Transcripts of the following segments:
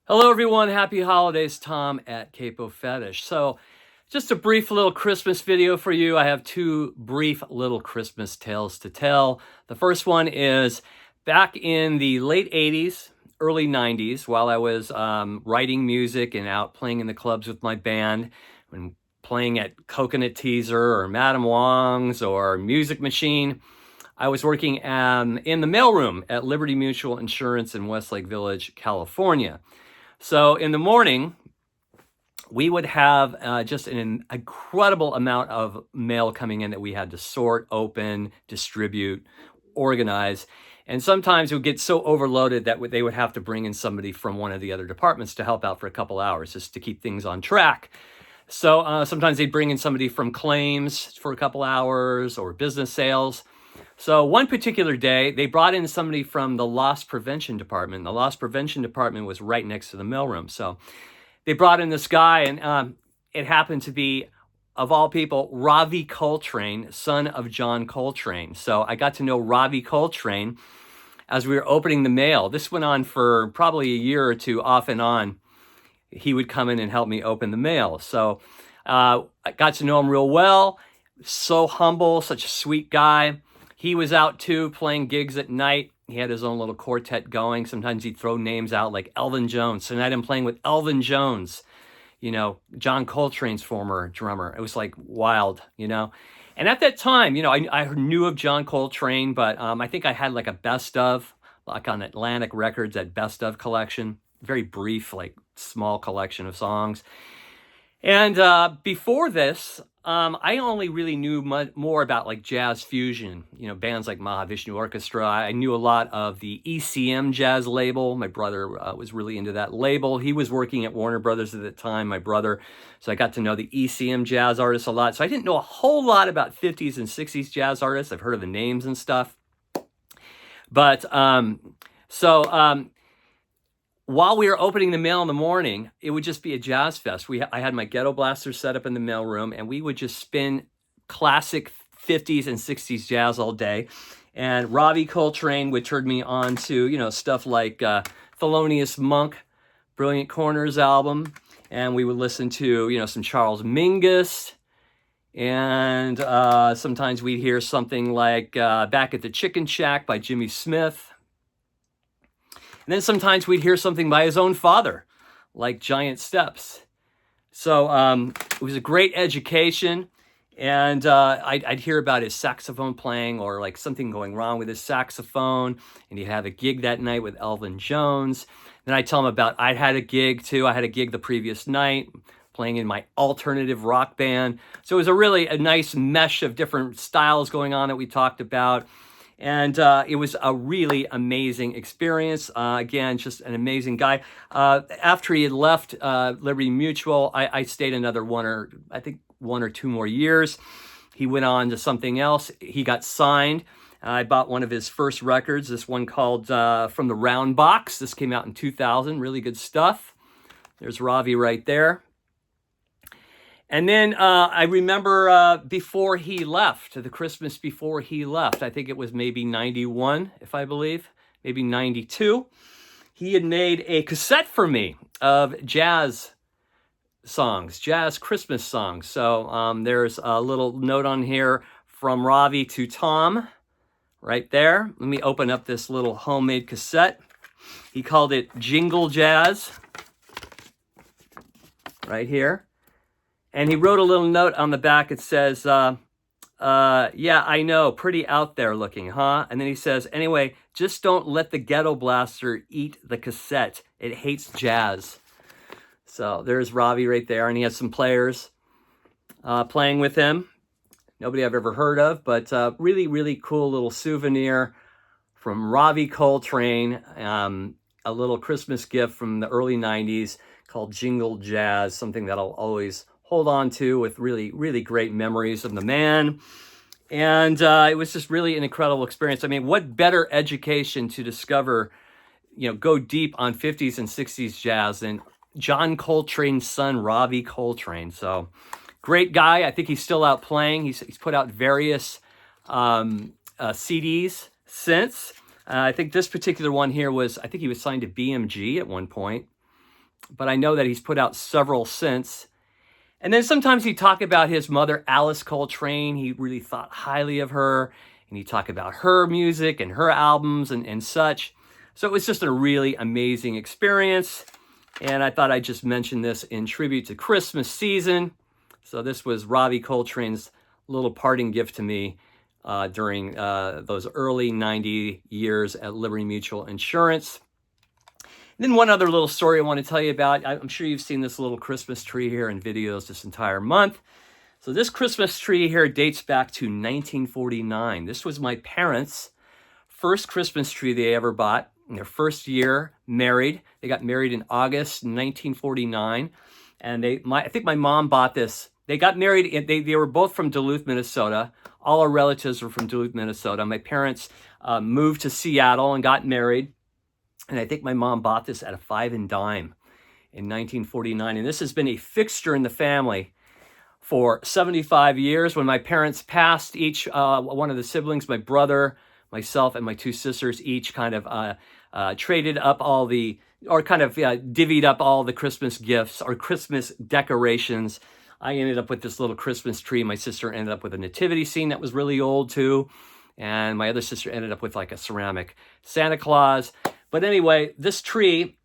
Hello, everyone. Happy holidays. Tom at Capo Fetish. So, just a brief little Christmas video for you. I have two brief little Christmas tales to tell. The first one is back in the late 80s, early 90s, while I was writing music and out playing in the clubs with my band, when playing at Coconut Teaser or Madame Wong's or Music Machine. I was working in the mailroom at Liberty Mutual Insurance in Westlake Village, California. So in the morning, we would have just an incredible amount of mail coming in that we had to sort, open, distribute, organize. And sometimes it would get so overloaded that they would have to bring in somebody from one of the other departments to help out for a couple hours just to keep things on track. So sometimes they'd bring in somebody from claims for a couple hours or business sales. So one particular day, they brought in somebody from the loss prevention department. The loss prevention department was right next to the mailroom. So they brought in this guy, and it happened to be, of all people, Ravi Coltrane, son of John Coltrane. So I got to know Ravi Coltrane as we were opening the mail. This went on for probably a year or two, off and on. He would come in and help me open the mail. So I got to know him real well. So humble, such a sweet guy. He was out too, playing gigs at night. He had his own little quartet going. Sometimes he'd throw names out like Elvin Jones. Tonight I'm playing with Elvin Jones, John Coltrane's former drummer. It was like wild. And at that time, I knew of John Coltrane, but I think I had like a best of, like on Atlantic Records, that best of collection. Very brief, like small collection of songs. And before this, I only really knew more about like jazz fusion, bands like Mahavishnu Orchestra. I knew a lot of the ECM jazz label. My brother was really into that label. He was working at Warner Brothers at the time, my brother. So I got to know the ECM jazz artists a lot. So I didn't know a whole lot about 50s and 60s jazz artists. I've heard of the names and stuff. But while we were opening the mail in the morning, it would just be a jazz fest. I had my ghetto blaster set up in the mailroom, and we would just spin classic 50s and 60s jazz all day. And Ravi Coltrane would turn me on to, stuff like Thelonious Monk, Brilliant Corners album. And we would listen to, some Charles Mingus. And sometimes we'd hear something like Back at the Chicken Shack by Jimmy Smith. And then sometimes we'd hear something by his own father, like Giant Steps. So it was a great education. And I'd hear about his saxophone playing or like something going wrong with his saxophone. And he'd have a gig that night with Elvin Jones. Then I'd tell him about I'd had a gig too. I had a gig the previous night playing in my alternative rock band. So it was a nice mesh of different styles going on that we talked about. And it was a really amazing experience. Again, just an amazing guy. After he had left Liberty Mutual, I stayed another one or two more years. He went on to something else. He got signed. I bought one of his first records, this one called From the Round Box. This came out in 2000. Really good stuff. There's Ravi right there. And then I remember before he left, the Christmas before he left, I think it was maybe 91, if I believe, maybe 92, he had made a cassette for me of jazz songs, jazz Christmas songs. So there's a little note on here from Ravi to Tom right there. Let me open up this little homemade cassette. He called it Jingle Jazz right here. And he wrote a little note on the back. It says, yeah, I know, pretty out there looking, huh? And then he says, anyway, just don't let the ghetto blaster eat the cassette. It hates jazz. So there's Ravi right there. And he has some players playing with him. Nobody I've ever heard of, but really, really cool little souvenir from Ravi Coltrane. A little Christmas gift from the early 90s called Jingle Jazz, something that I'll always hold on to with really, really great memories of the man. And it was just really an incredible experience. I mean, what better education to discover, go deep on 50s and 60s jazz than John Coltrane's son, Ravi Coltrane. So great guy. I think he's still out playing. He's put out various CDs since. I think this particular one here I think he was signed to BMG at one point. but I know that he's put out several since. And then sometimes he'd talk about his mother, Alice Coltrane. He really thought highly of her, and he'd talk about her music and her albums and such. So it was just a really amazing experience. And I thought I'd just mention this in tribute to Christmas season. So this was Ravi Coltrane's little parting gift to me during those early 90 years at Liberty Mutual Insurance. And then one other little story I want to tell you about. I'm sure you've seen this little Christmas tree here in videos this entire month. So this Christmas tree here dates back to 1949. This was my parents' first Christmas tree they ever bought in their first year married. They got married in August 1949. And I think my mom bought this. They got married, they were both from Duluth, Minnesota. All our relatives were from Duluth, Minnesota. My parents moved to Seattle and got married. And I think my mom bought this at a 5 and dime in 1949. And this has been a fixture in the family for 75 years. When my parents passed, each one of the siblings, my brother, myself, and my two sisters, each kind of traded up all the, or kind of divvied up all the Christmas gifts or Christmas decorations. I ended up with this little Christmas tree. My sister ended up with a nativity scene that was really old too. And my other sister ended up with like a ceramic Santa Claus. But anyway, this tree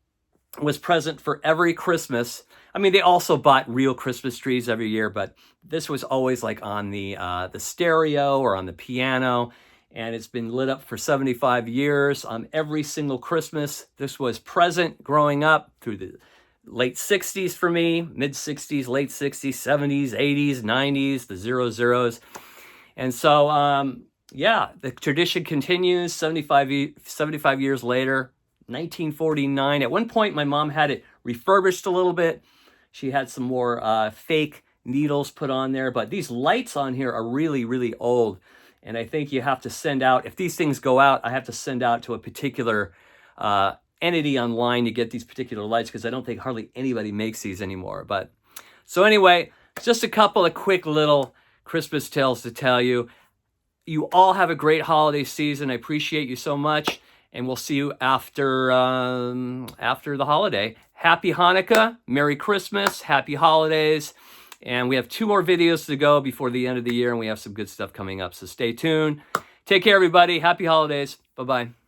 was present for every Christmas. I mean, they also bought real Christmas trees every year, but this was always like on the stereo or on the piano. And it's been lit up for 75 years on every single Christmas. This was present growing up through the late 60s for me, mid 60s, late 60s, 70s, 80s, 90s, the 00s. And so, yeah, the tradition continues 75 years later, 1949. At one point, my mom had it refurbished a little bit. She had some more fake needles put on there, but these lights on here are really, really old. And I think you have to send out, if these things go out, I have to send out to a particular entity online to get these particular lights, because I don't think hardly anybody makes these anymore. But so anyway, just a couple of quick little Christmas tales to tell you. You all have a great holiday season. I appreciate you so much. And we'll see you after the holiday. Happy Hanukkah, Merry Christmas, Happy Holidays. And we have 2 more videos to go before the end of the year, and we have some good stuff coming up. So stay tuned. Take care, everybody. Happy holidays. Bye-bye.